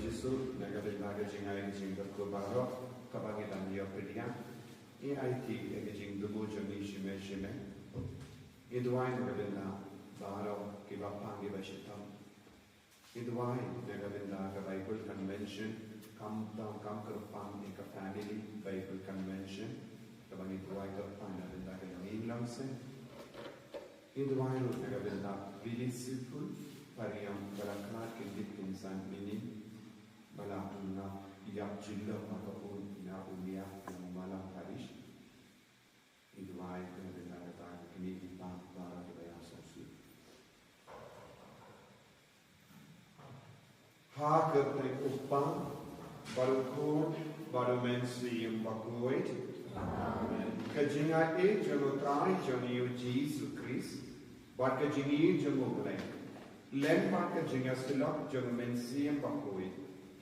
Gesù, nella verità che ci hai detto che parlo, capace da mio pediam, e IT che ci dopo giorni scime, e due nella verità, parlo che va pangi va città, e due nella verità che Bible Convention, come per pan e che family Bible Convention, che va in due che pan nella verità che non inlanse, e due nella verità Vilisipul, pariam beraklar kendit insan ini bala unna yak jilla makapun ina ulia mala parish idwai kana ta kini pa para ke ya sosu ha ke pre upang barukun barumensi bakoit amen kajinga e jonotrai joni Jesus Christ bat kajingi jomulai Lempak jengastilok jeng mensiam bakui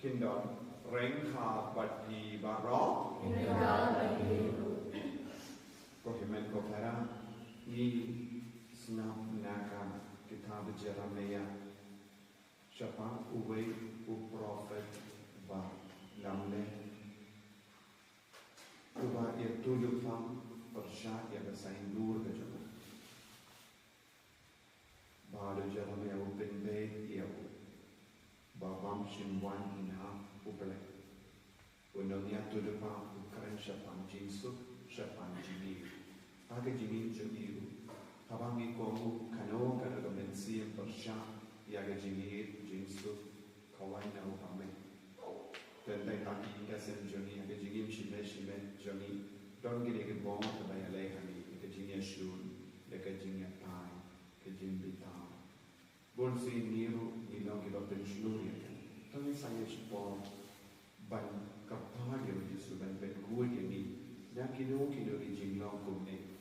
kindon rengha bati barok kohimen kopera ni snap naka kitab Jeremia siapa uwe prophet ba lamle uba itu lufam persya yang bersaing nur ke jemaah Bada Jeremia open bay ia babam shinwan ina upale unonia tu depan ukran shapan jinsu shapan jini aga jini jini kabangi komu kano kana mensi persya iaga jini jinsu kawaina upame tendai kaki kasen joni aga jini shime joni don gire ke bom tabaya lehani ke jini shun ke jini pai ke jini bita Bolsi niru nilang kita pensiunya, tapi saya sepuluh ban kapal yang disuruh ban kuat ini, nak kino di jinglang kumne,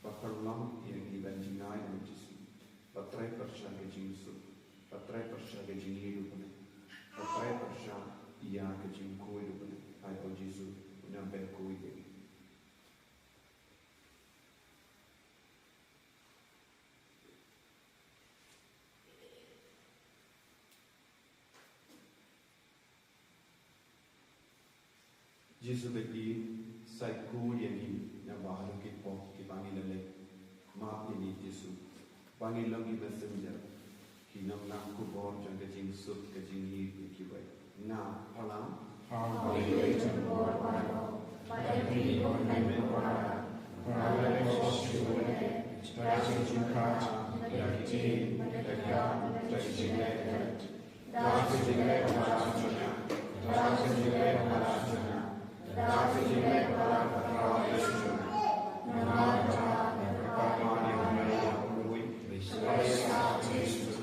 bakarlang yang di ban jingai yang disuruh, batrai persya ke jingsu, batrai persya ke jingiru kumne, batrai persya ia ke jingkui kumne, ayat Yesus yang ban kuat ini. Yesus bagi saiku yang bahar kita panggil lele maaf ini Yesus panggil lagi messenger kinam nak kubur jangan jingsut kejingi kibai na palam panggil jemput pano pada diri konmen pano pada sesuatu terasa jengkat terjadi tegak terjadi dah terjadi malasnya dah terjadi malasnya Dati jilai pada perkara Yesus, nama perkataan yang melalui Yesus Kristus.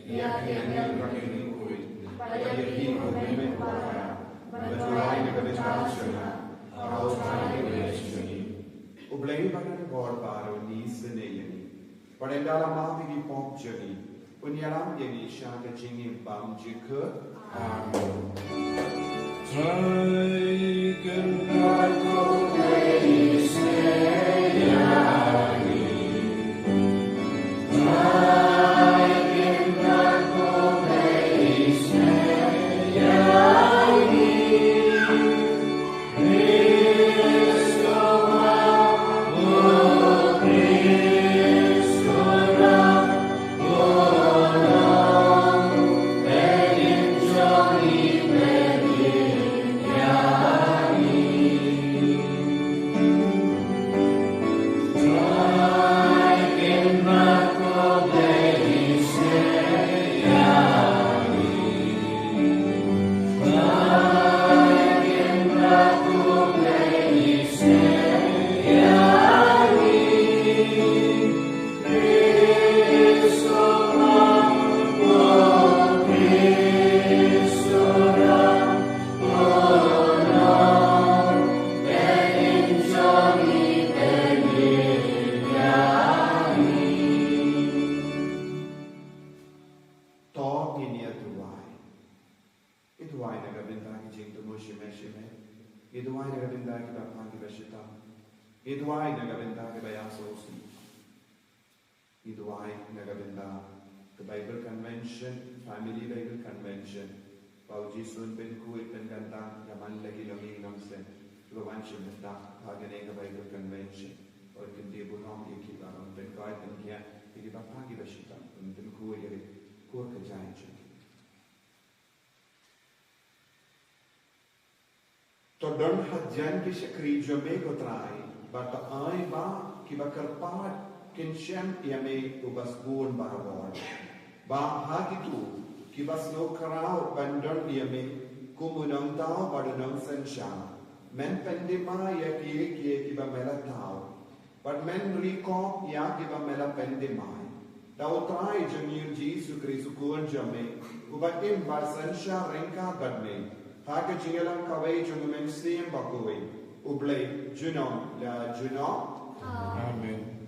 Ia kian berkini pada diri komitmen pada berjuang dengan cara kau cari Yesus ini. Ublay pada bor baru ni senayani. Pada dalam hati di pom jadi, penyalam yang isyarat jingin bam jika. Amin. Taken by the grace Bible Convention, Family Bible Convention, Bau Jisun ben kuit ben gandang yaman lagi lagi namsen. Lawan cimenta pagane kabai convention. Or can be bulam yaki baron ben kai ben kia iki bapagi bashita ben kuit yari kur ka jain chen. To don hadjan ki shakri jome ko trai but ai ba ki bakar pat kinshem yame ubas bun barawar ba hagitu ki bas no karao bandon yame kumunang tao badanang sensha men pendima ya ki ba melatao but men recall ya ki ba mela pendima dau trai jamiu Jesu Kristu kuan jame ubatim ba sensha renka badme Haka jingalang kawai jungamen siem bakui ublay junom la junom. Amen.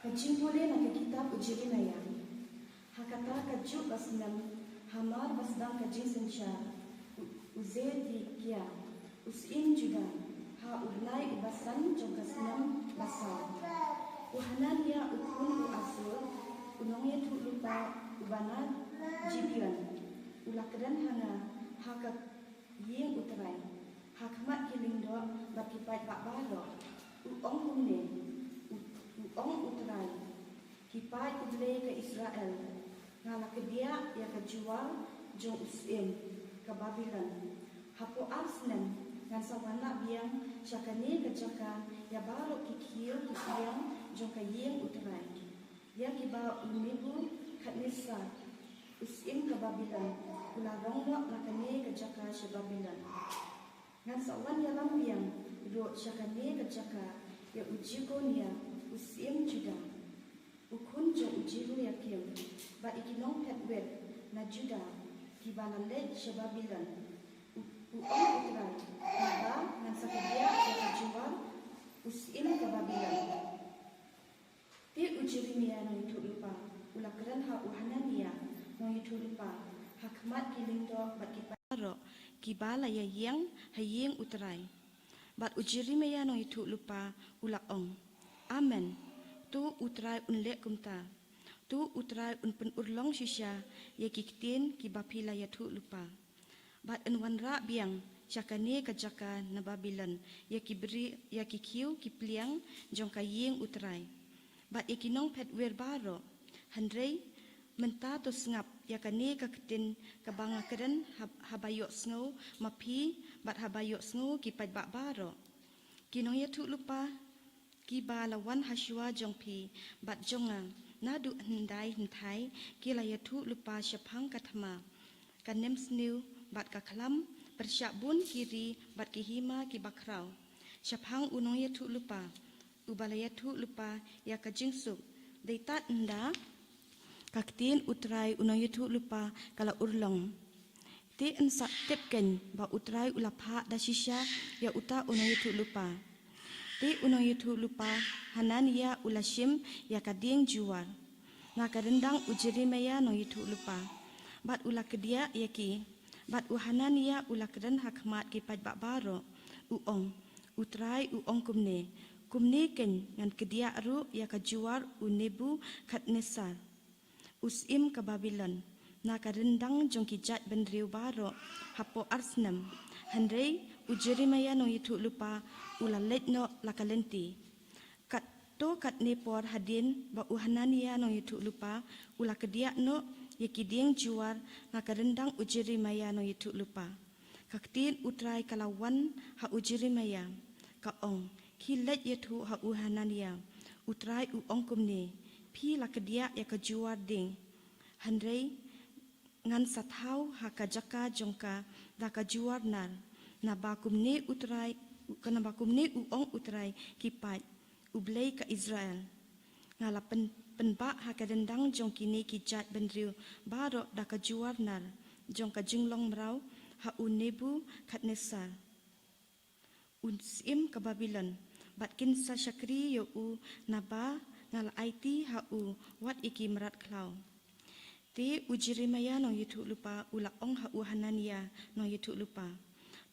Kajimpole na kitab ujiri na yan. Hakata kaju basnam hamar basdam kajin sensha. Uzedi kia usin juga ha ulai ubasan jongkasnam basal uhanania ukun uasul unongye tu lupa ubana jibiran ulakran hanga haka yeng utrai hakmat kilingdo bakipai bakbaro uong humne uong utrai kipai uble ke Israel ngala kedia ya kejual jong usim ke Babylon. Hapo Arsnen ngan sawana biang syakane kejakan ya baru kikil kikiang jong kayeng utrai. Ya kiba umibu katnisa usim ke Babylon. Ularong wak nakane kejaka sy Babylon. Ngan sawan ya lambiang ro syakane kejaka ya ujigonia usim Juda. Ukun jong ujiru yakim ba ikinong petwet na Juda kibalalej sy Babylon. Uong utrai, naga ngan sakadia sa kajuan usim ke Babylon. Ti ujirimia no itu lupa, ulakran ha uhanania no itu lupa, hakmat kilingdo bat kiparo kibala ya yang hayeng utrai. Bat ujirimia no itu lupa ulaong. Amen. Tu utrai unlek kumta. Tu utrai un penurlong shisha ya kiktin kibapila ya tu lupa. Bat enwanra biang syakane kajaka na Babylon ya kibri ya kikiu kipliang jong kayeng utrai. Bat ikinong petwer baro handrei menta to sngap ya kane kaktin kabangakren habayok sngo mapi bat habayok sngo kipat bak baro. Kinong ya tu lupa kiba lawan haswa jong pi bat jonga nadu hendai hentai kila ya tu lupa syapang katama kanem sniu bat kaklam persyak bun kiri bat kihima kibakrau syapang unong ya tu lupa ubala ya tu lupa ya kajingsuk deitat enda kaktin utrai unong ya tu lupa kala urlong ti ensak tepken ba utrai ulapha da shisha ya uta unong ya tu lupa ti unong ya tu lupa hanania ulashim ya kading juar ngakarendang ujirimaya no itu lupa bat ulakedia yaki bat uhanania ulakren hakmat kipat bakbaro uong utrai uong kumne ken ngan kedia ru ya kajuar unebu katnesar usim ke Babylon nakarendang jong kijat bendriu baro hapo arsnam handrei ujirimaya no itu lupa ulalet no lakalenti to kat nepor hadin ba uhanania no itu lupa ula kedia no yakiding juar ngakarendang ujiri maya no itu lupa kaktin utrai kalawan ha ujiri maya kaong kilet yetu ha uhanania utrai uong kumne pi la kedia ya kejuar ding handrei ngan sathau ha kajaka jongka da kejuar nar na ba kumne utrai kana ba kumne uong utrai kipat ublay ke Israel ngala penba hakadendang jong kini kijat bendriu baro da kajuar nar jong ka jinglong mrau ha unebu katnesar unsim ke Babylon bat kinsa syakri yo u naba ngala IT ha u wat iki merat klau Ti ujirimaya no yetu lupa ula ong ha u Hanania no yetu lupa.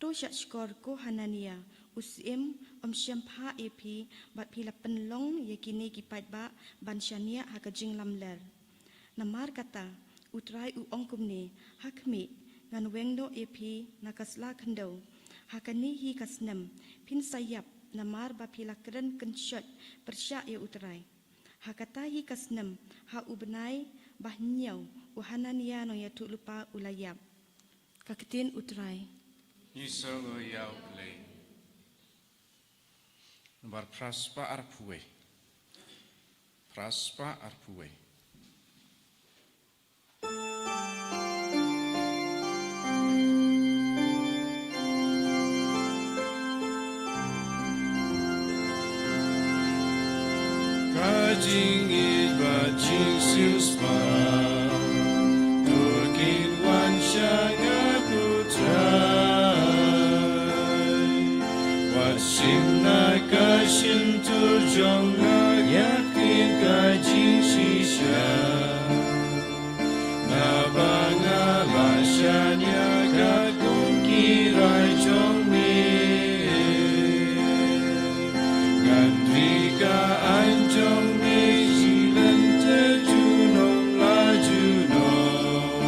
To skor ko Hanania usim syampa epi bat pila penlong yakini kipat ba bansyania hakajing lamler. Namar kata utrai u ong kumne hakmi ngan wengno epi nakasla kendo hakani hi kasnem pin sayap namar ba pila keren kensyot persya ya utrai. Hakata hi kasnem ha ubnai bahnyau u Hanania no yetu lupa ulayap. Kaketin utrai. Nisolo yau le. Bar praspa arpue. Praspa arpue. Kajing it bajing siuspa. Turkin wan syanga Simna kashin turjong na yakin kajing sisya Na bangalasanya kakung kirai jong me Gandri ka anjong me silan tejunong lajunong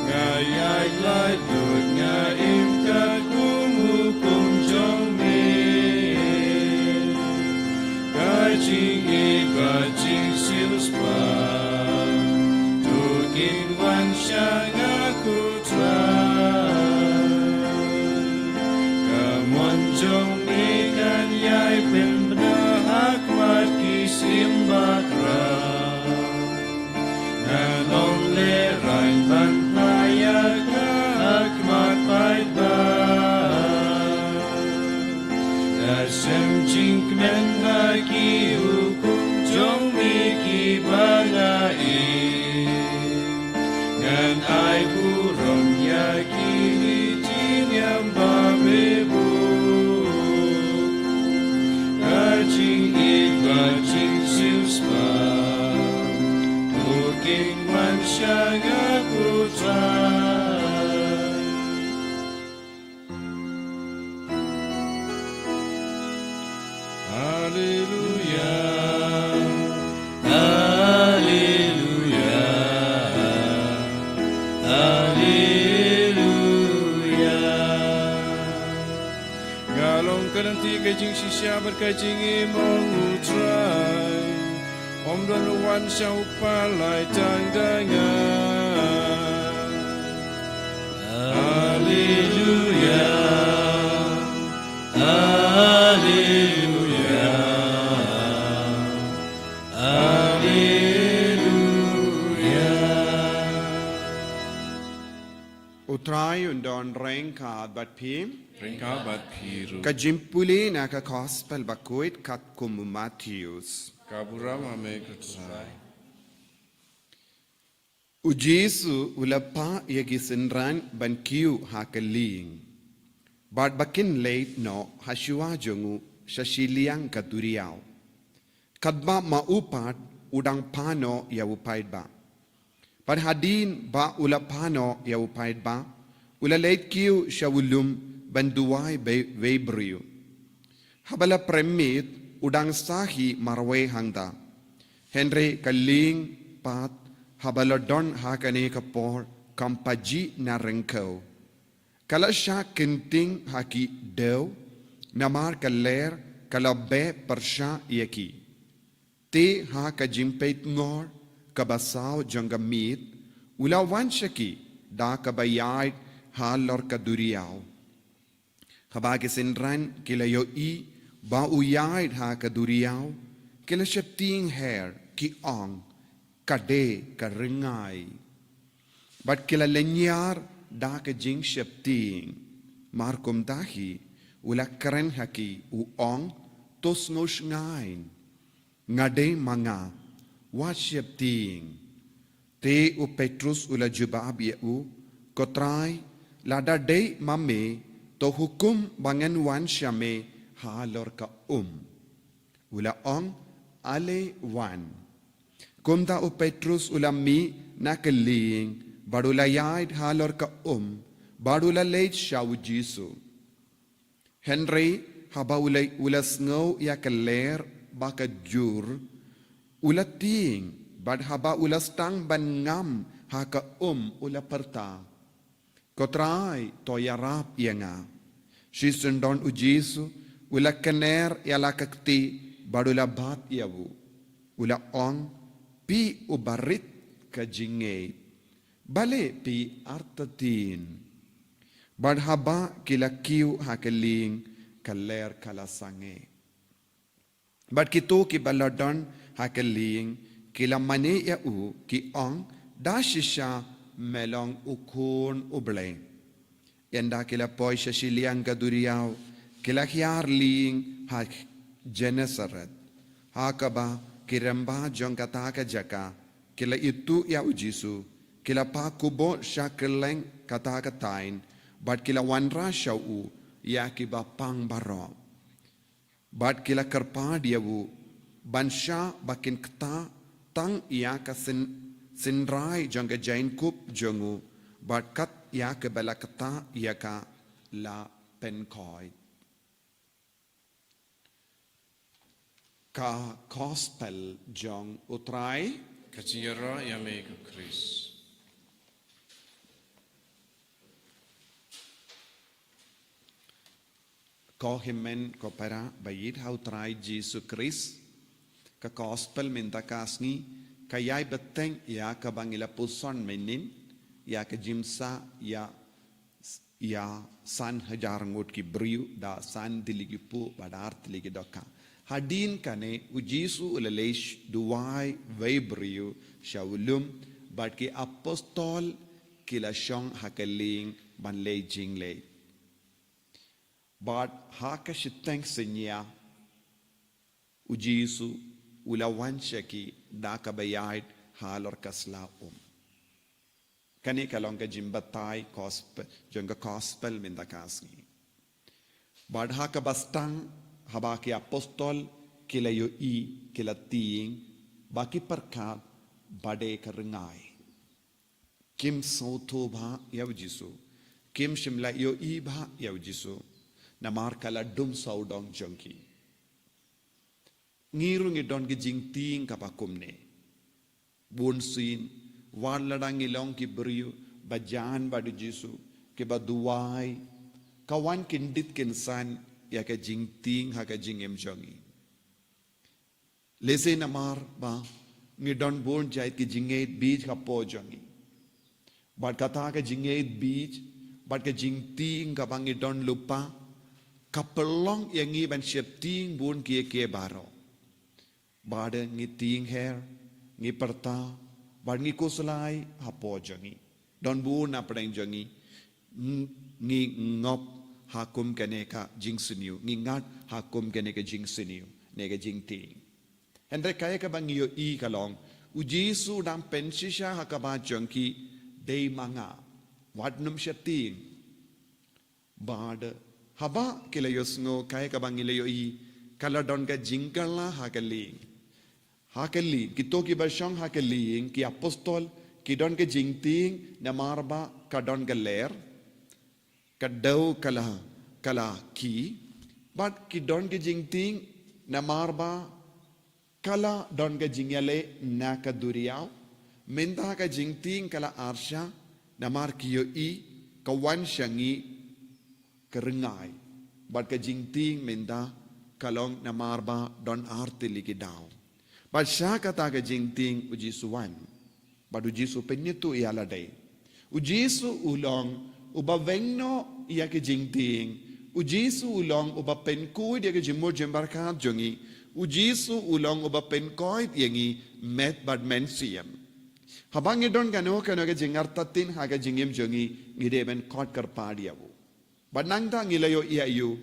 Ngayay lai dut ngaim kakung hukum jong Kajing it kajing siuspa Turkin wan syanga kutrai Kamuan jong ikan yai pembena hakmat kisim bakra Ngalong lerai ban paya ka hakmat pait ba Nasem jing men haki hukum jong miki bangai Ngan ai burong yaki hitin yang babebu Kajing it kajing siuspa Turkin wan syanga kutrai Hallelujah, Hallelujah, Hallelujah. Galong kananti kajing sisya berkajing imong utrai Om dan wan syau palai tangdangan Hallelujah, Hallelujah Utrai undon rengka bat pim Rengka bat piru kajimpuli na ka gospel bakuit kat kumu Matthews Kabura mame kutsai Ujisu ulapa yagi sinran ban kiu hakaling Bad bakin late no hashua jongu shashiliang katuriao Kadba maupat udang pano ya upaid ba Padhadin ba ulapano ya upaid ba ulalait kiu shawulum banduai webriu Habala premit udang sahi marwe hangda Henry kaling pat habala don hakane kapor kampaji na rengkau Kalasya kinting haki dew namar kaler kalabe persya yaki Te ha kajimpeit ngor kabasaw jangamit ulawan syaki da kabayait halor kaduriaw habagi sinran kilayo I ba uyait ha kaduriaw kila syapting hair ki ong kade karingay bat kila lenyar da kajing syapting markum dahi ula karen haki uong tos ngosh ngain ngade manga Wasyap ting te u Petrus ula jubab ya u kotrai lada day mame to hukum bangan wan syame halor ka ula ong ale wan kumta u Petrus ula mi nakaling badula yaid halor ka badula leit shaw Jisu. Henry haba ulay ulas ngaw ya kaler baka jur ulating bad haba ulas tang ban ngam haka ula perta. Kotrai to yarap yanga. Shisundon u Jisu ula kaner yala kakti badula bat yawu. Ula ong pi ubarit ka jingay. Bale pi artatin. Badhaba kila kiu hakaling kaler kalasange. Bad kito ki baladon hakaling kila mane ya ki ong dashisha melong ukun uble. Yanda kila poy shashiliang gaduriyaw kila hiar ling hak Genesaret. Hakaba kiramba jong kataka jaka kila itu ya ujisu kila pa kubo shakeleng kataka tain but kila wanra shau ya kiba pang baro but kila karpad yawu bansha bakin kta tang ya ka sinrai jong ka jain kup jongu but kat ya ke bala kta ya ka la penkoi ka gospel jong utrai Kachira yame ku Chris. Ko himen ko para bayid how try Jesus Christ ka gospel minta kasni kayay beteng ya ka bangila puson menin ya ka jimsa ya san hajar ngot ki briu da san diligi pu badar tiligi doka hadin kane u Jisu ulalesh duwai vaibriu shawulum but ki apostol kila shong hakaling ban lei jinglei. But haka shiteng senya u Jisu ulawanshaki daka bayait halor kasla kani kalonga jimbatai gospel jonga gospel mindakasni. But haka bastang haba ki apostol kila yo kila tiing baki perkat bade karengai kim sauto bha yaw Jisu kim shimla yo bha yaw Jisu namar kala dum saudong jongki ngirung idon ki jing ting kapakumne bun sin wan ladang ilong ki briu bajan badu Jisu ke baduai kawan kindit kinsan ya ka jing ting ha ka jing em jongi lese namar ba ngidon bon jai ki jingait beach ka po jongi bat kata ka jingait beach bat ka jing ting ka bangidon lupa kapelong yang ngi ban siap ting bon ke baro bade ngi ting her ngi perta bar ngi kuslai ha po jongi don bon apeng jongi ngi ngop hakum kene ka jing siniu ngingat hakum kene ka jing siniu nega jing ting endre kaya ka bangio kalong u Jisu dam pensisha hakaba jongki dei manga wadnum shating bad haba kila yosngo kaya ka bangile yo kala don ka jingkala hakali kito ki bashong hakali ki apostol ki don ka jingting na marba ka don ka ler kadau kala ki but ki don ke jingting na marba kala don ke jingyale na ka duriyaw minta ka jingting kala arsha na mar kiyo kawan syangi kerengai but ka jingting minta kalong na marba don arti ligi daw but sya kata ka jingting uji suwan but uji su penyetu iala day uji su ulong uba vengno iya ke jingting ujisu ulong uba penkui dia ke jimur jembarkat jongi ujisu ulong uba penkoi yangi met bad mensiam habang idon kano ke jingartatin haga jingim jongi ngideben kot karpadiawu banang ta ngilayo iya yu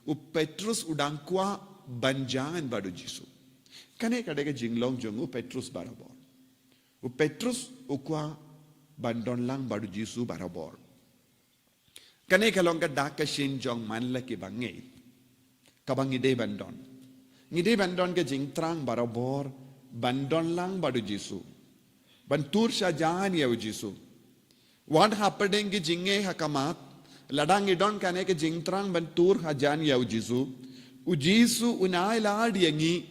u Petrus udang kwa banjangan badu Jisu kane kadega jinglong jongu Petrus barabor u Petrus ukwa bandon lang badu Jisu barabor kane kalong ka daka shin jong man laki bangi kabang ngide bandon ke jing trang barabor bandon lang badu Jisu Bantur Shajan Yau Jisu. What happening ki jinge hakamat, ladang idon kane ke jingtrang bantur hajan Yau Jisu. Ujisu unai lad yangi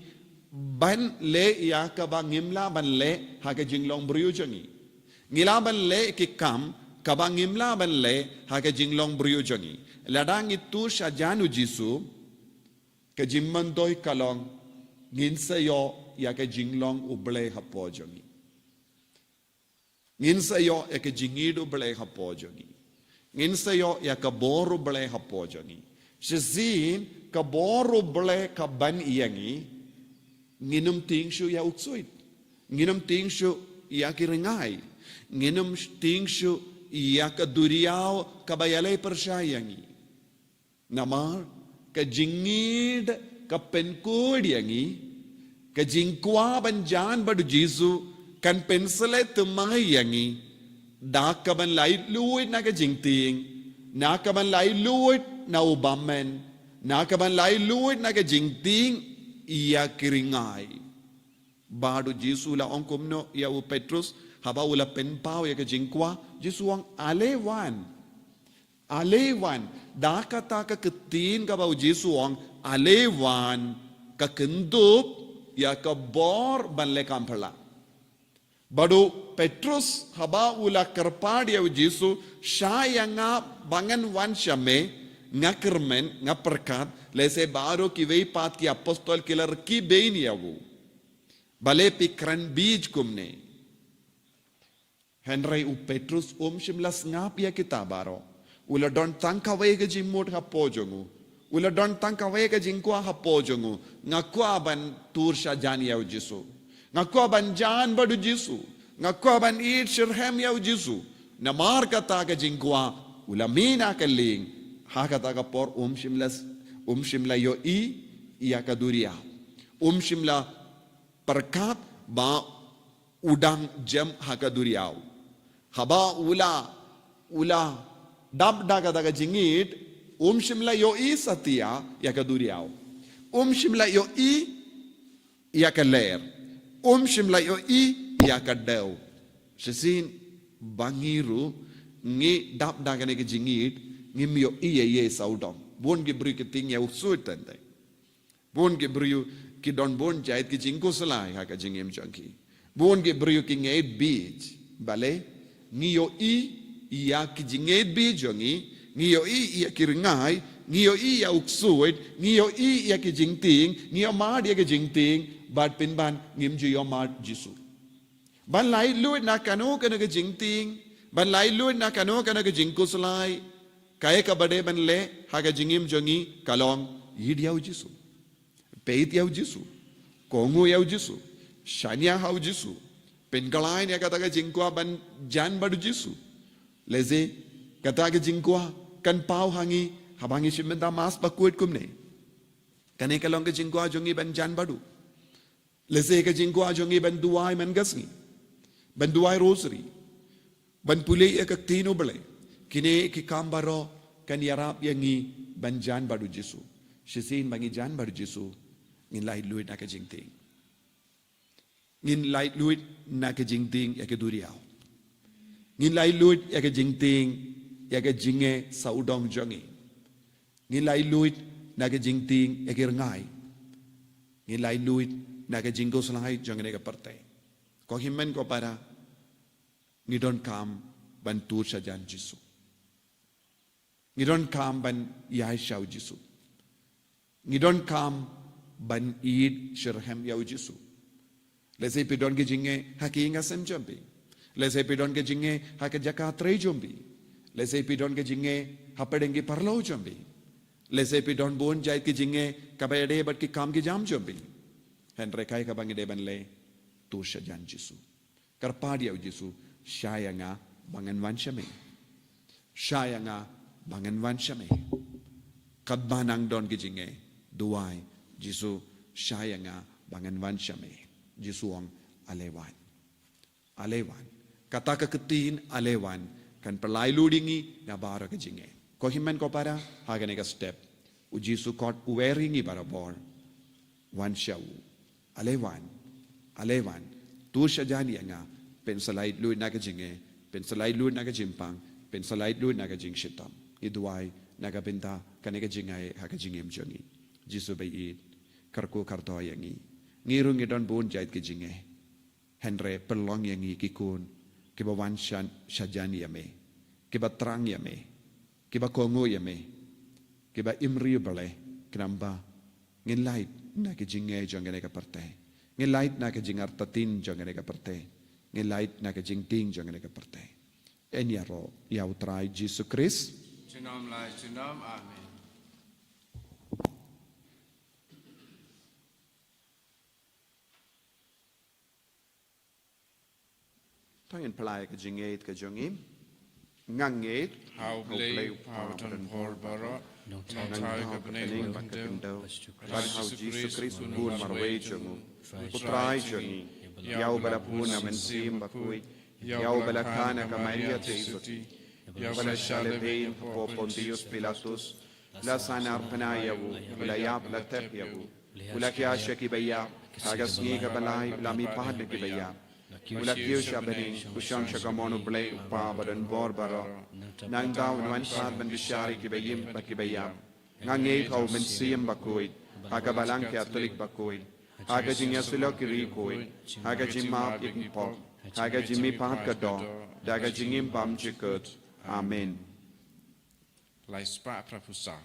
ban le yakaba ngimla ban le hake jinglong briujangi. Ngila ban le ki kam kabang ngimla ban le hake jinglong briujangi. Ladang itu Shajan Ujisu ke jimmandoy kalong nginsayo ya ke jinglong uble hapojangi. Nginsayo ya ke jingidu ble hapojangi. Nginsayo ya ke boru ble hapojangi. Shazin ke boru ble ka ban iyangi nginum tingshu ya uksuit. Nginum tingshu ya kiringai. Nginum tingshu ya ke duriao kabayalay persyayangi. Namar ke jingid ke penkod yangi ke jingkwa banjan badu Jisu kan pensele tumai yangi dakaban lai luit na ke jingting nakaban lai luit na ubamen nakaban lai luit na ke jingting iya kiringai badu Jisu la ongkumno ya u Petrus haba ula penpau ya ke jingkwa Jisu ang alewan dakata ka ketin ka bau Jisu ang alewan ka kendup ya ka bor banle kampala badu Petrus haba ula kerpad ya Jisu syaya nga bangan wan syame nga kermen nga perkat lese baro ki vei pat ki apostol kilar ki bein yawu bale pikran bij kumne Henry u Petrus shimlas ngap ya kita baro ula don tangka wega jimut hapojongu ula don tangka wega jingkwa hapojongu ngakwa ban tur Shajan Yau Jisu ngakwa ban jan badu Jisu ngakwa ban it shirhem Yau Jisu namar kata ka jingkwa ula mina kaling ha kata ka por shimla yo iya kaduria shimla perkat ba udang jam hakaduriau haba ula dab daga jingit shimla yo satia ya kaduriao shimla yo ya kaler shimla yo ya kadau sesin bangiru ngi dab daga ne jingit ngim yo ye saudom bon ge bru ke ting ya usutande bon ge bru ki don bon jait ki jingko salai ha ka jingim janki bon ge bru ki ngai beach bale ngi yo iya ki jinget bijongi ngiyo iya kiringai ngiyo iya uksuit ngiyo iya ki jingting ngiyo mad ya ki jingting bad pinban ngimju yo mad Jisu ban lai luit na kanu kana ki jingting ban lai luit na kanu kana ki jingkuslai kaya ka bade ban le ha ka jingim jongi kalong yid yaw Jisu peit yaw Jisu kongu yaw Jisu shanya haw Jisu pengalai ya kata ka jingkwa ban jan badu Jisu leze kata ke jingkwa kan pau hangi habangi shimenda mas bakuit kumne kane kalong ke jingkwa jongi ban jan badu leze ke jingkwa jongi ban duai man gasngi ban duai rosary ban pulei ek tino bele kine ki kambaro kan yarap yangi ban jan badu Jisu shisin bangi jan badu Jisu ngin lai luit na ke jingting ngin lai luit na ke jingting ya ke duriao ngin lai luit ya ke jingting ya ke jinge saudong jongi ngin lai luit na ke jingting ya ke ngai ngin lai luit na ke jinggo salai jongi ne ke partai ko himmen ko para ngidon kam ban tur Shajan Jisu ngidon kam ban yai shau Jisu ngidon kam ban id shirhem yau Jisu lese pidon ke jinge hakinga sem jambi lese pidon ke jinge hake jakatre jombi lese pidon ke jinge hapadengi parlo jombi lese pidon bon jai ke jinge kabayade bat ki kam ki jam jombi henre kai ka bangi de ban le tur Shajan Jisu karpadi au Jisu syayanga bangan wanshame syayanga bangan wanshame kadbanang don ke jinge duai Jisu syayanga bangan wanshame Jisu ang alewan kata keketin alewan kan pelai ludingi na bara ke jinge ko himmen ko para hagane ka step u Jisu kot uweringi bara bor wan shau alewan tu Shajan yanga เป็นสไลด์ลุยนักจิงเอเป็นสไลด์ลุยนักจิมปังเป็นสไลด์ลุยนักจิงชิตามอีดวายนักเป็นตากันนักจิงไอฮักจิงเอ็มจงีจิสุไปอีคาร์โคคาร์ตอยอย่างงี้รุ่งยี่ดอนบุญใจกจิงเอเฮนเร่เป็นลองอย่างงี้กิคูนกิบวันชันจานียามกิบตรังยามกิบคงงูยามกิบอิมริบเลยกนัมบาเงินไลท์นักจิงเอจงกันนักปาร์เตเงินไลท์นักจิงอาร์ตตินจงกันนักปาร์เตเงินไลท์นักจิงติงจงกันนักปาร์เตเอ็นยาโรยาวตรายจิสุคริสจุนอมลายจุนอมอาเมนถ้าเห็นพลายกจิงเอตกจงอิมงังเอต how play how turn for bara no try ka bnei kan do par how Jesus Christ bun marway jongu utrai jongi yau bala puna men sim bakui yau bala kana ka Maria Jesuti yau bala shale vein po Pontius Pilatus la sana arpana yavu la yab la tep yavu ula kya shaki baya agas ni ka balai la mi pahad ki baya ula kyo shabani usham shakamonu blay pa badan borbara nang daw wan sad ban bishari ki bayim ki baya ngange kau men sim bakui aga balang kya tulik bakui aga jinya sulok ri koi aga jimma ibn pop aga jimmi pahat ka do daga jingim bam chikut amen lai spa prapusa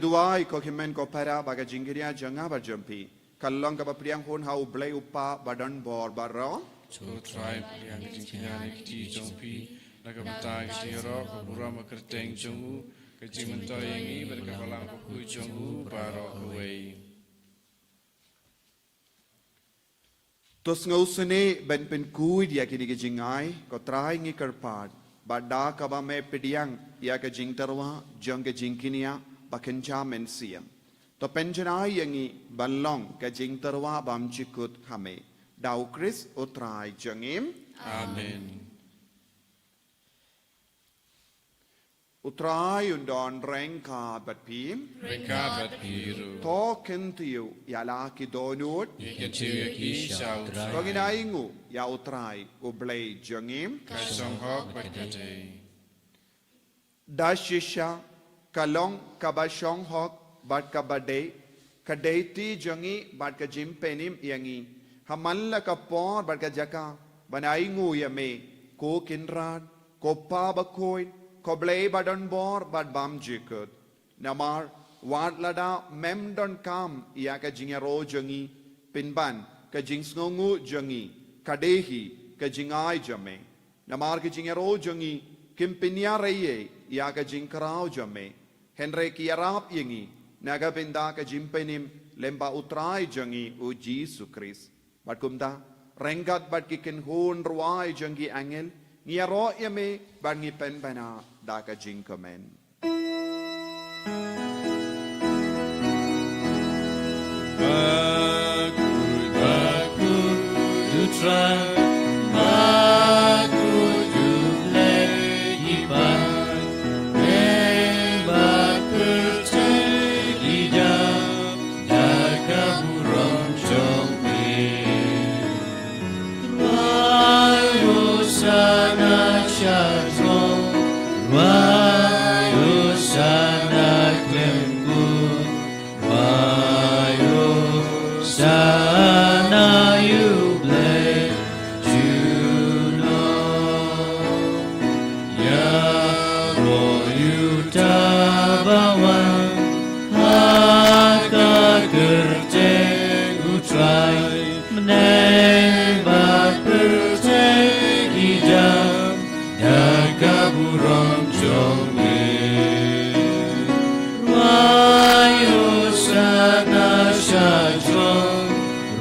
duai ko kimen ko para baga jinggiria janga barjampi kallong ka priang hon hau blai upa badan bor barro so try priang jingkinya ki jongpi naga batai ki ro ko burama kerteng jongu ka jimanto yangi berka balang ko ku jongu baro wei tos ngausane ben pen kui dia ki dige jingai ko trai ngi karpat bada ka ba me pidiang ya ka jingtarwa jang ka jingkinia Bakenja mensiam. To penjanai yangi balong ka jingtarwa bam chikut hame. Dau Chris utrai jangim. Amen. Utrai undon rengka bat pim. Rengka bat piru. To kentiu yala ki donut. Kentiu ki shout. To ginaingu ya utrai ublay jangim. Kasong hok bat kate. Dashisha kalong kabashong hok bat kabade kadeti jangi bat ka jim penim yangi hamalla ka por bat ka jaka banai ngu yame ko kinran ko pa bakoi ko blei badan bor bat bam jikut namar wad lada mem don kam ia ka jingero jongi pinban ka jingsngongu jongi kadehi ka jingai jame namar ka jingero jongi kimpinya reye ia ka jingkrao jame henre ki arab yengi naga pinda ka jimpenim lemba utrai jongi u Jesu Christ batkumda rengat bat ki ken hon ruai jongi angel niaro yame bangi penbana da ka jingkamen Bakul you try bakul you play iban bakul ida jaga burung jombe wayo sana syazong wayo sana klembu wayo sana you bless you know ya royu tabawan haka kerjeng utrai menembak kerjeng idam daga burung jombe wayo sana syajong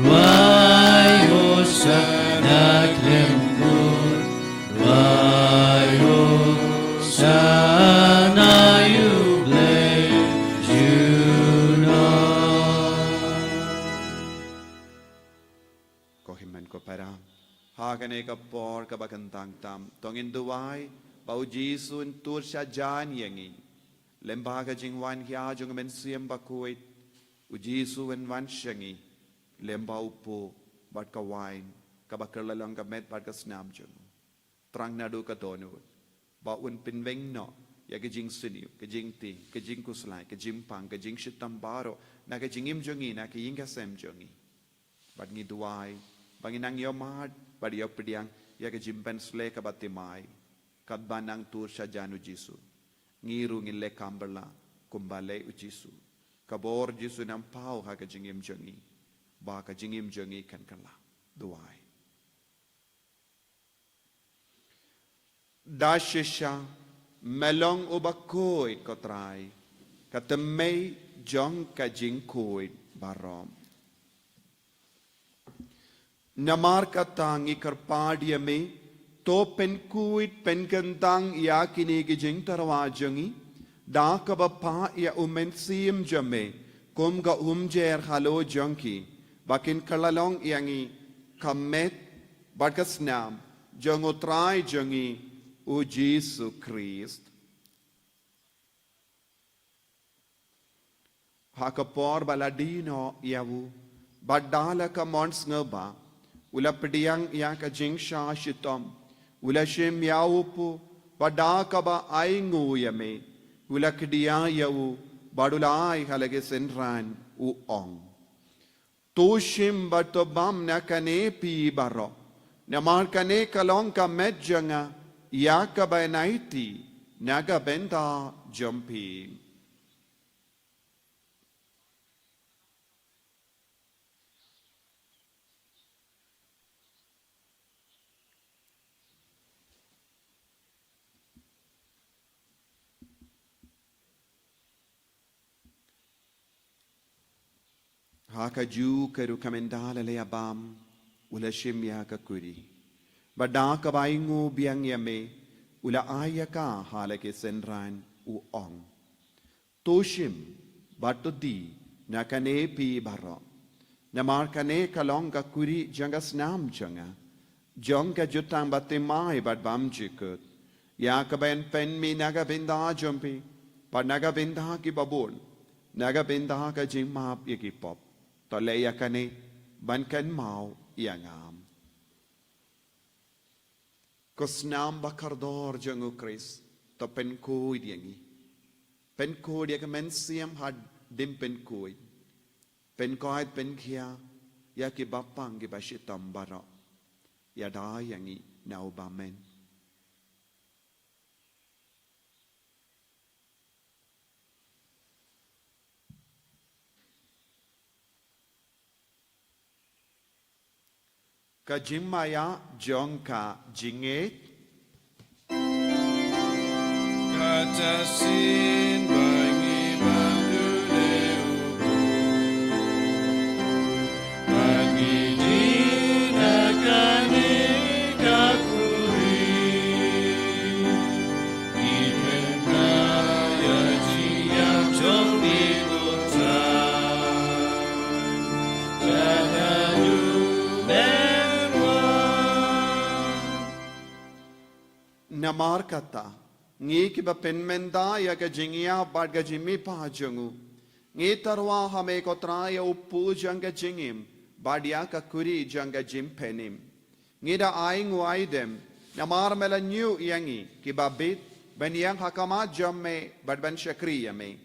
wayo sana klembur wayo sana you bless you know kohiman ko para hakane ka por ka bakantang tam tongin duwai bau jisun tur sya jan yengi lembaga jingwan hia jung men siem bakuit u jisu wen wan shangi lembau po bat ka wine ka bakerlalang ka met bat ka snam jung trang nadu ka tonu ba un pinweng no ya ka jing sini ka jing ti ka jing kuslai ka jing pang ka jing shitam baro na ka jingim jungi na ka yinga sem jungi bat ngi duwai banginang yomad bad yopdiang ya ka jimpen sle ka batimai kat banang tur sya janu jisu ngiru ngile kamberla kumbale u jisu kabor jisu nam pau ha ka jingim jungi ba ka jingim jungi kan kala duai dashisha melong ubakoi kotrai katemei jong ka jingkoi barom namar katang ikarpadia me to penkuit penkentang yakini ki jing tarwajangi da ka pa ya umensim jame kum ga umjer halo jonki bakin kalalong yangi kamet bakasnam jongotrai jongi u Jesu Christ hakapor baladino yawu badala ka mons ngaba ula pediang ya ka jing sha shitom ula shem yaupu padaka ba aingu yame ula kdia yawu badulai halage senran u ong toshim batobam na kane pi baro namar kane kalong ka medjanga ya ka ba naiti naga benda jumpi haka ju keru kamendala le abam ula shimya ka kuri badaka baingu biang yame ula ayaka halake senran u ong toshim batodi nakane pi baro namar kane kalong ka kuri jangas nam janga jonga jutang batimai bad bam jikut ya ka ben pen mi naga binda jumpi pad naga binda ki babul naga binda ka jimap yekipop to leya kane ban kan mau iangam kosnam bakardor jangu Chris to pen koi diangi pen koi dia kemen siam had dim pen koi pen kia ya ki bapang ki bashitam bara ya da yangi nau bamen Ka Jimaya Jonka Jinget Katasin bangi bandu leuku Bagi dinakani kakuri Ibenaya jiang jong di kota Jangan Namar kata Ngi kiba penmenda ya ka jingia bad ka jimmi pahajangu Ngi tarwa hame kotra ya uppu janga jingim bad ya ka kuri janga jim penim Ngi da aing waidem Namar mela nyu yangi kiba bit ben yang hakama jamme bad ben shakri yame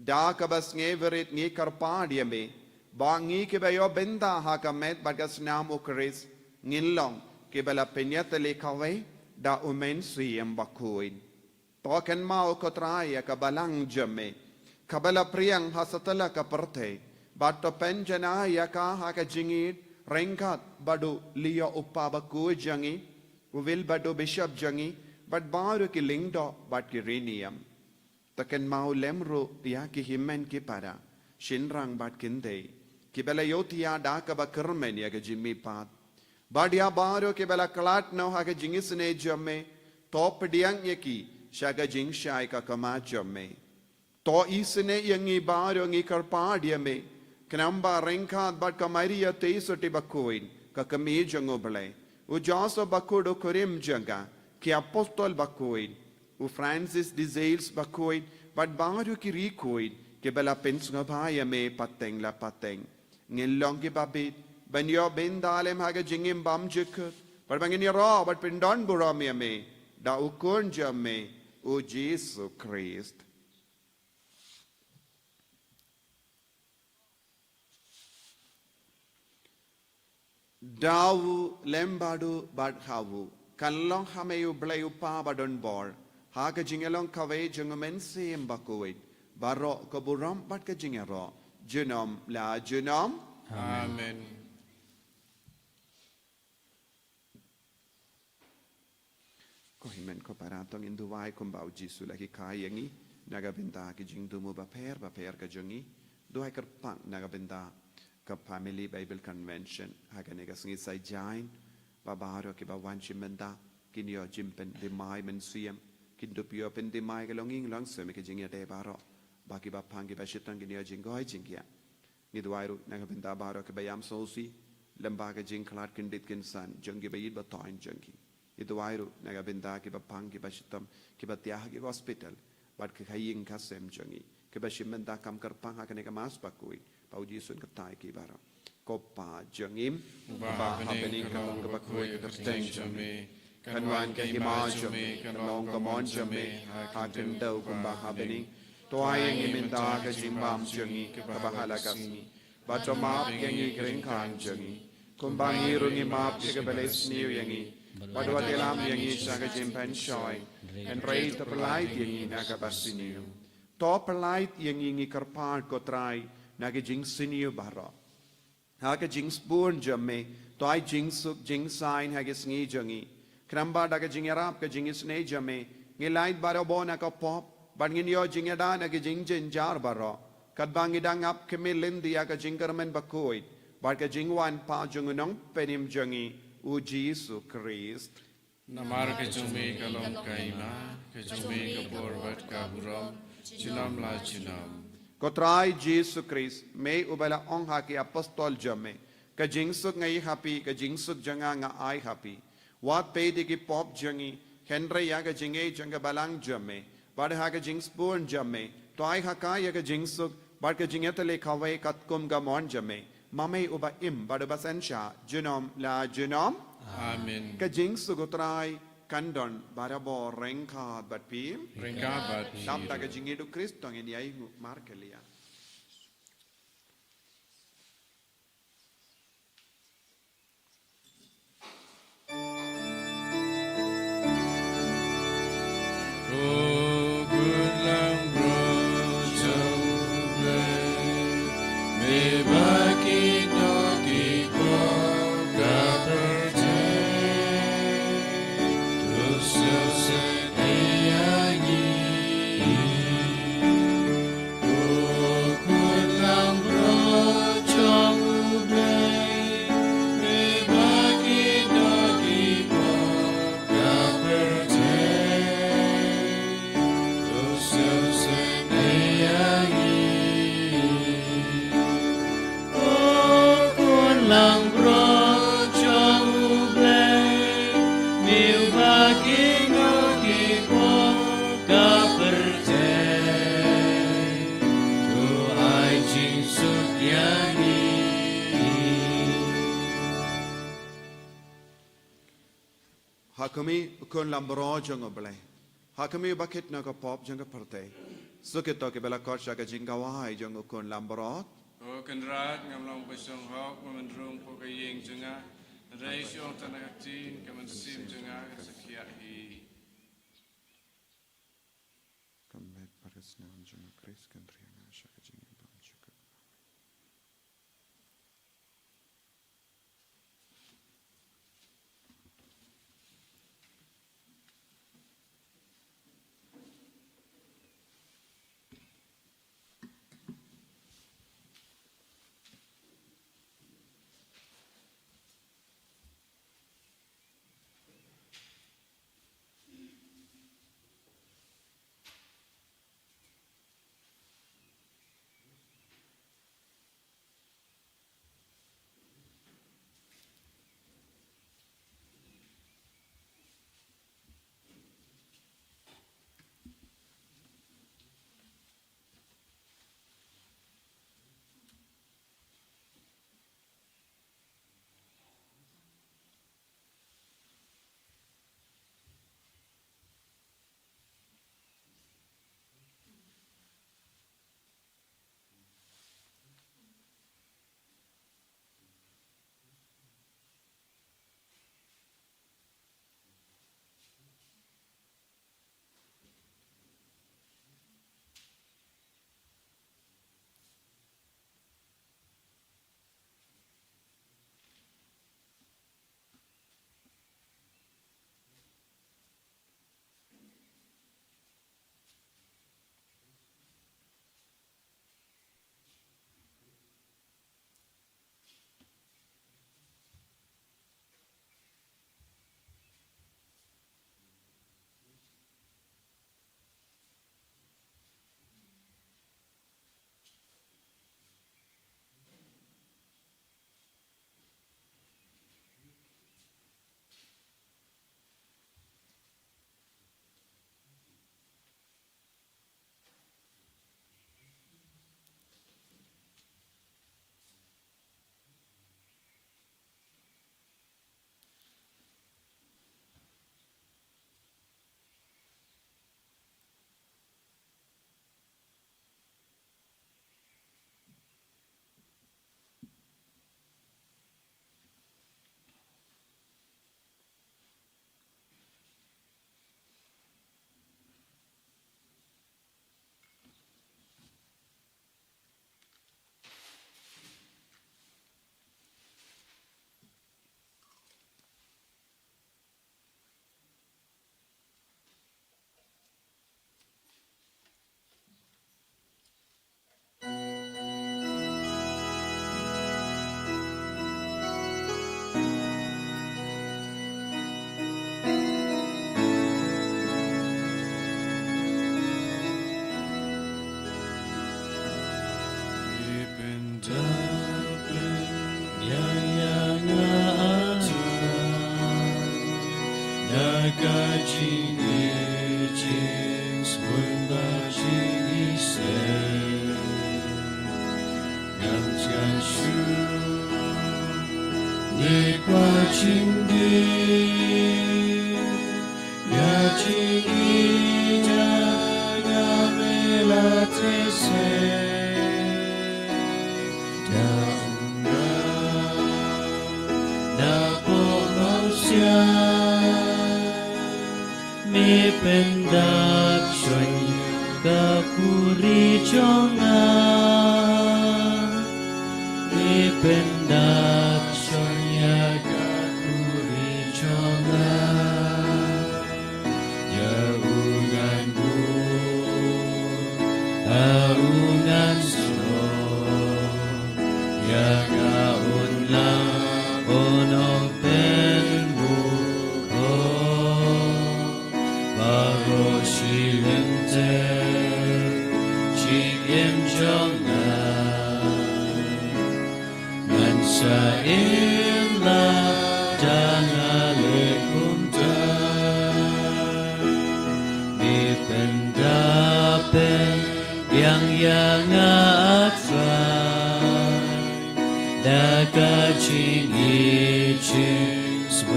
Da ka bas nge verit ngi karpad yame Ba ngi kiba yo benda hakamet bad ka snam ukris Ngilong kiba la penyatale kawe da umen siyem bakuin. Token mau kotraya kabalang jame. Kabala priang hasatala kaperte. Bato penjana yaka haka jingit. Rengkat badu liya uppa baku jangi. Uvil badu bishop jangi. But baru ki lingdo bat ki riniam. Token mau lemru yaki himen ki para. Shinrang bat kinde. Kibala yotia da kabakermen yaka jimmi pat. Badia baro ke bela kalat no ha ke jingis ne jamme top diang yaki shaga jing shai ka kama jamme to isne yangi baro ngi karpa diame knamba renka bat kamariya teisoti bakoin ka kami jango bale u jaso bakodo korim janga ki apostol bakoin u Francis de Sales bakoin bat baro ki rikoin ke bela pensnga bhaya me pateng la pateng ngilong ki babit Ben yo ben dalem haga jingim bam jikut. But bangin yo raw, but pindon burami me. Da ukun jamme, o Jesus Christ. Dawu lembadu bad hawu. Kanlong hameyu blayu pa badon bor. Haga jingelong kawe jungumen siyem bakuit. Baro kaburam bad ka jingero. Junom la junom. Amen. Ko himen ko paratong induwai kumbau Jisu lagi kayangi naga benda ki jingdumu baper ka jongi duai kerpang naga benda ka family Bible convention haga nega singi sai jain babaro ki bawan chimenda kinyo jimpen de mai men siem kindupio pen de mai ka longing long sem ki jingya de baro baki bapang ki bashitang kinyo jingoi jingya ni duairu naga benda baro ki bayam sosi lembaga jingklat kindit kinsan jongi bayid batoin jongi Itu wairu naga benda ki bapang ki bashitam ki batiah ki hospital bat ki khaying kasem jangi ki bashimenda kam karpang ha kaneka mas bakui pau jisun katai ki bara kopa jangim ba habening kam ka bakui ka teng jame kanwan ka hima jame kanong ka mon jame ha kendau kum ba habening toayeng imenda ka jimbam jangi ka bahala kasmi batoma yangi kring kan jangi kumbangi rungi map ka bales new yangi Badwa delam yangi saga jimpan shoy and raise the polite yangi naga basiniu. To polite yangi ngi karpar kotrai naga jing siniu baro. Haga jing spoon jamme to I jing suk jing sign hagis ngi jangi. Kramba daga jing arab ka jing isne jamme ngi light baro bona ka pop but ngin yo jing ada naga jing jin jar baro. Kadbangi dang up kemilindi aga jing karmen bakoi but ka jing wan pa jungunong penim jangi. O Jesus Christ. Namar ke jume kalom kaima, ke jume ke porvat kaburam, chinam la chinam. Kotrai Jesus Christ, may ubala ong haki apostol jame, ka jingsuk ngay happy, ka jingsuk janga nga ay happy. Wat pwede ki pop jangi, Henry ya ka jingay janga balang jame, bada ha ka jingspun jame, to ay haka ya ka jingsuk, bad ka jingetale kaway katkum gamon jame. Mamay uba im bada basensya junom la junom Amen. ka jing sugutray kandon bada bo rengka bat pi Rengka bat dam ta ka jing edu Kristo ngeni ay markelia Oh good lang bro me baki no ki ko ka Hakami ukun lambro jongo blai. Hakami bakit na ka pop jongo perte. Sukit to ke bela korsha ka jingawai jongo ukun lambro. O kenrat ngamlong besong hok memendrung pokayeng jenga. Reisong tanagatin kemensim jenga kesekia hi. Kamlet paresna jongo kris kentrianga shaka jingin bam chuka.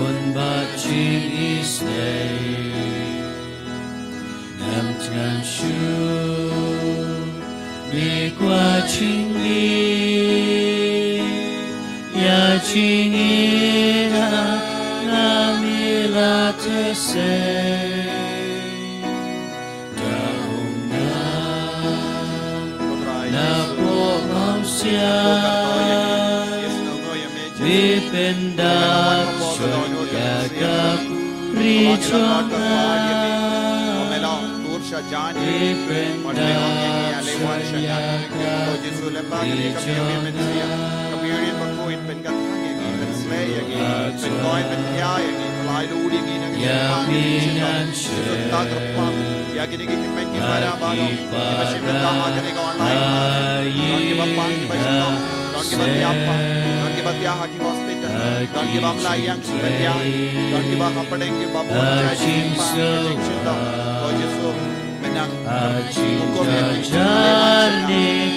und bachin isnei nam chan shu mi qua chingi ya chingi na mi la te se da na po mau sia mi pendak jaga prichona mi pendak Don't give up Yahaki Hospital. Don't give up Layang Subedia. Don't give up Hapadeng, give up Jim Lord Jesus, Menang,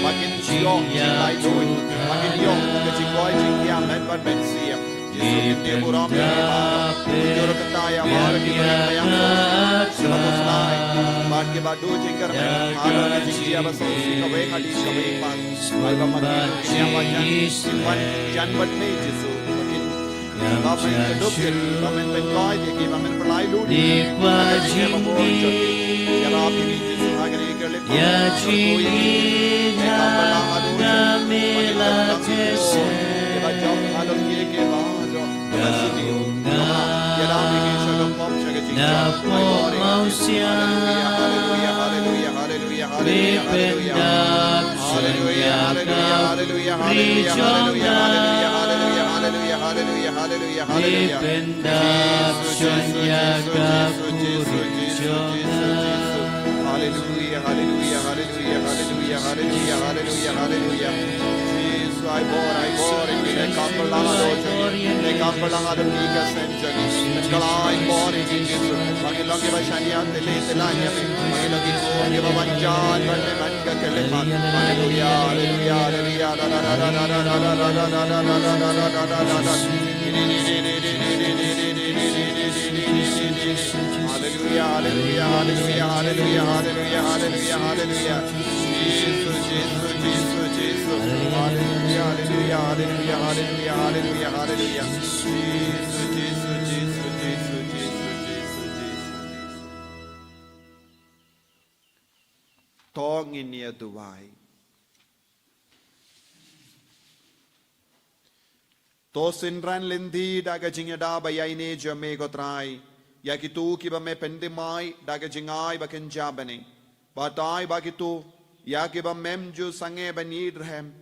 Makin Chiong, Chilai Lui, Makin Yong, the Chikoy, Chikia, Medbad Bensia, Jesus, Neburam, Yorokataya, Maraki, Samatai, Markibadu, Jinker, Hara, Chikia, Basosi, away, Hadis, away, Alvamaki, Yamajan, Janbat May, Jesus. Amen. Adopted. Amen. Bengai. They give amen. Pelai ludi. Hallelujah, Jesus, I bore, they come for the Mika Century, and Kalai bore it, Jesus, Makilogi Vashania, the late Lanya, Makilogi, give a one John, but the Manga Keleman, Tong in near Dubai. Tosin ran lindi daga jingada bayaine jame gotrai. Yakitu kiba me pendimai daga jingai baken jabane. Batai bakitu yakiba memju sange banidrhem.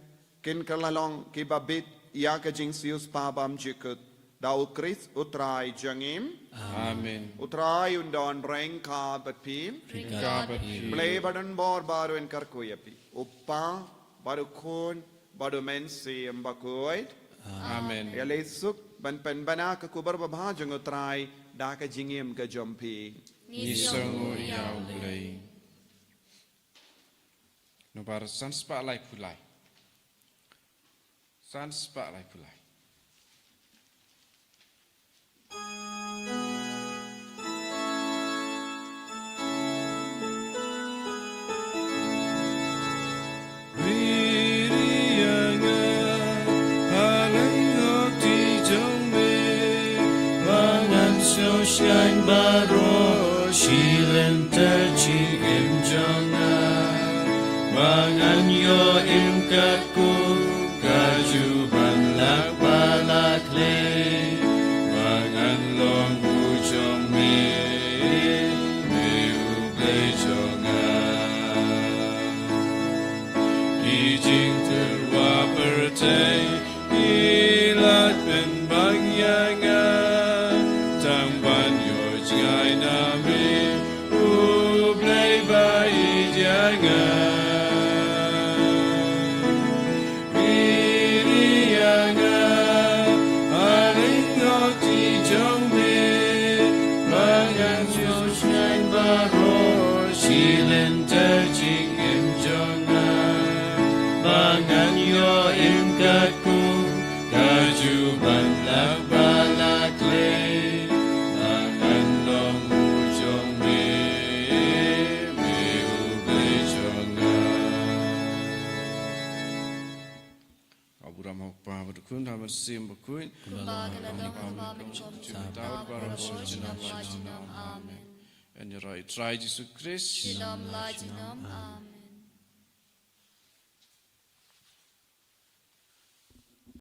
Kin kalalong kiba bit yakajing sius pabam jikut. Dau Chris utrai jangim. Amen. Utrai undon rengka batpim. Play badan bor baru en karkuyapi. Uppa baru kun baru mensi embakuit. Amen. Yalesuk ban penbana ke kubar babha jang utrai da ka jingim ka jompi. Nisongo yau play. No bar sans pa lai pulai. Sans pa lai pulai. Shine baro shilen terching im jonga mangan yo im katku kaju ban lak balak le mangan long bu jong me u ble jonga ki jing terwa pertai ilat ben bagyanga Kaju ban lak balak le sim bakui Kumbaga na pam tawad para po jinam. Amen. And your right, try Jesus Christ. Shalom, Lord, Amen.